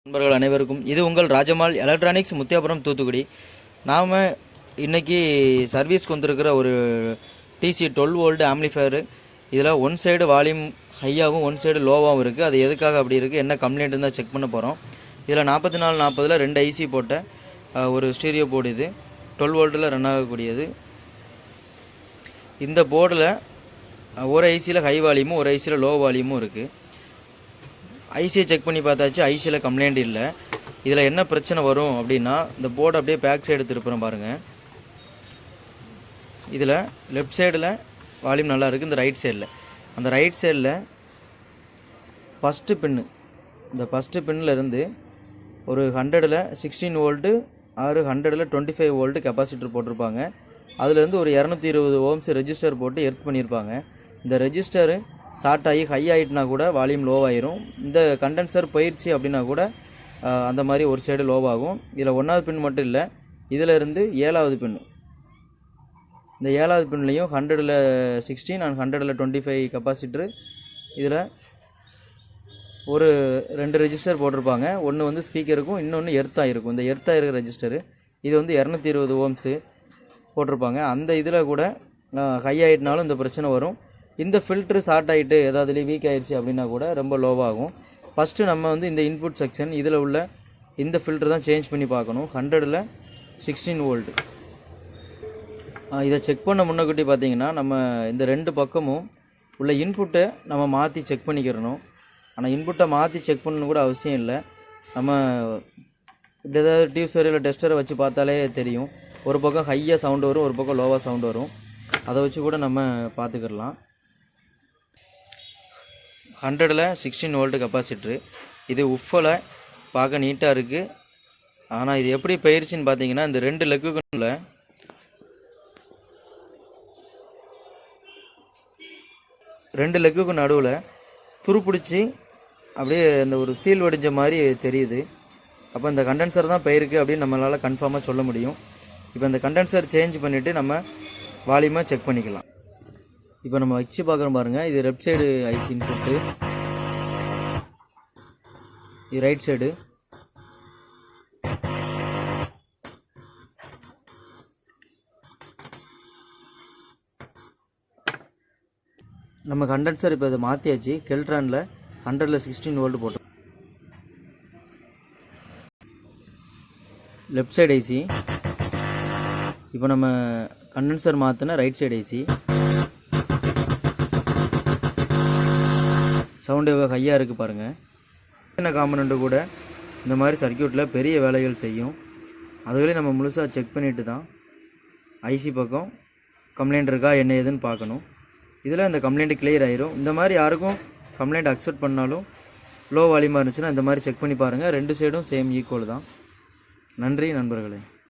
நண்பர்கள் அனைவருக்கும் இது உங்கள் ராஜமால் எலக்ட்ரானிக்ஸ் முத்தியாபுரம் தூத்துக்குடி. நாம் இன்றைக்கி சர்வீஸ்க்கு வந்திருக்கிற ஒரு டிசி 12 வோல்ட் ஆம்ப்ளிஃபயரு. இதில் ஒன் சைடு வால்யூம் ஹையாகவும் ஒன் சைடு லோவாகவும் இருக்குது. அது எதுக்காக அப்படி இருக்குது, என்ன கம்ப்ளைண்ட் இருந்தால் செக் பண்ண போகிறோம். இதில் 4440 2 ஐசி போட்ட ஒரு ஸ்டீரியோ போர்டு. இது 12 வோல்ட்டில் ரன் ஆகக்கூடியது. இந்த போர்டில் ஒரு ஐசியில் ஹை வால்யூமும் ஒரு ஐசியில் லோ வால்யூமும் இருக்குது. ஐசியை செக் பண்ணி பார்த்தாச்சு, ஐசியில் கம்ப்ளைண்ட் இல்லை. இதில் என்ன பிரச்சனை வரும் அப்படின்னா, இந்த போர்டு அப்படியே பேக் சைடு திருப்புறோம் பாருங்கள். இதில் லெஃப்ட் சைடில் வால்யூம் நல்லா இருக்குது, இந்த ரைட் சைடில். அந்த ரைட் சைடில் ஃபஸ்ட்டு பின்னு, இந்த ஃபஸ்ட்டு பின்னிலேருந்து ஒரு 100ல் 16 வோல்ட்டு ஆறு 100ல் 25 வோல்ட்டு கெப்பாசிட்டர் போட்டிருப்பாங்க. அதுலேருந்து ஒரு 220 ஓம்ஸ் ரெஜிஸ்டர் போட்டு எர்த் பண்ணியிருப்பாங்க. இந்த ரெஜிஸ்டரு ஷார்ட் ஆகி ஹை ஆகிட்டுனா கூட வால்யூம் லோவாயிரும். இந்த கண்டென்சர் போயிடுச்சு அப்படின்னா கூட அந்த மாதிரி ஒரு சைடு லோவாகும். இதில் 1வது பின் மட்டும் இல்லை, இதில் இருந்து 7வது பின்னு, இந்த 7வது பின்லேயும் 100ல் 16 அண்ட் 100ல் 25 கெப்பாசிட்டரு. இதில் ஒரு 2 ரெஜிஸ்டர் போட்டிருப்பாங்க. ஒன்று வந்து ஸ்பீக்கருக்கும், இன்னொன்று எர்த்தாக இருக்கும். இந்த எர்த்தாக இருக்கிற ரெஜிஸ்டரு இது வந்து 220 ஓம்ஸு போட்டிருப்பாங்க. அந்த இதில் கூட ஹை ஆகிட்டுனாலும் இந்த பிரச்சனை வரும். இந்த ஃபில்ட்ரு ஷார்ட் ஆகிட்டு ஏதாவதுலேயும் வீக் ஆகிடுச்சு அப்படின்னா கூட ரொம்ப லோவாகும். ஃபஸ்ட்டு நம்ம வந்து இந்த இன்புட் செக்ஷன் இதில் உள்ள இந்த ஃபில்ட்ரு தான் சேஞ்ச் பண்ணி பார்க்கணும். 100ல் 16 வோல்ட்டு. இதை செக் பண்ண முன்னக்கூட்டி பார்த்தீங்கன்னா, நம்ம இந்த 2 பக்கமும் உள்ள இன்புட்டை நம்ம மாற்றி செக் பண்ணிக்கிறணும். ஆனால் இன்புட்டை மாற்றி செக் பண்ணணும் கூட அவசியம் இல்லை. நம்ம இப்படி ஏதாவது டியூசர் இல்லை டெஸ்டரை வச்சு பார்த்தாலே தெரியும். ஒரு பக்கம் ஹையாக சவுண்டு வரும், ஒரு பக்கம் லோவாக சவுண்டு வரும். அதை வச்சு கூட நம்ம பார்த்துக்கிடலாம். 100ல் 16 வோல்ட்டு கெப்பாசிட்ரு. இது உஃபில் பார்க்க நீட்டாக இருக்குது. ஆனால் இது எப்படி பயிற்சின்னு பார்த்தீங்கன்னா, இந்த 2 லெக்குக்குள்ள 2 லெக்குக்கு நடுவில் துருப்பிடிச்சி அப்படியே இந்த ஒரு சீல் வடிஞ்ச மாதிரி தெரியுது. அப்போ இந்த கண்டென்சர் தான் போயிருக்கு அப்படின்னு நம்மளால் கன்ஃபார்மாக சொல்ல முடியும். இப்போ இந்த கண்டென்சர் சேஞ்ச் பண்ணிவிட்டு நம்ம வால்யூமாக செக் பண்ணிக்கலாம். இப்போ நம்ம வச்சு பார்க்குறோம் பாருங்கள். இது லெஃப்ட் சைடு ஐசி இன்புட்டு, இது ரைட் சைடு. நம்ம கண்டென்சர் இப்போ இதை மாற்றியாச்சு. கெல்ட்ரானில் 100ல் 16 வோல்ட் போட்டோம். Left side IC. இப்போ நம்ம கண்டென்சர் மாற்றின ரைட் சைடு ஐசி. சவுண்டு ஹையாக இருக்குது பாருங்கள். சின்ன காம்பனண்ட்டு கூட இந்த மாதிரி சர்க்கியூட்டில் பெரிய வேலைகள் செய்யும். அதுகளே நம்ம முழுசாக செக் பண்ணிவிட்டு தான் ஐசி பக்கம் கம்ப்ளைண்ட் இருக்கா என்ன ஏதுன்னு பார்க்கணும். இதில் இந்த கம்ப்ளைண்ட்டு கிளியர் ஆயிரும். இந்த மாதிரி யாருக்கும் கம்ப்ளைண்ட் அக்செப்ட் பண்ணாலும் லோ வால்யூமாக இருந்துச்சுன்னா இந்த மாதிரி செக் பண்ணி பாருங்கள். 2 சைடும் சேம் ஈக்குவல் தான். நன்றி நண்பர்களே.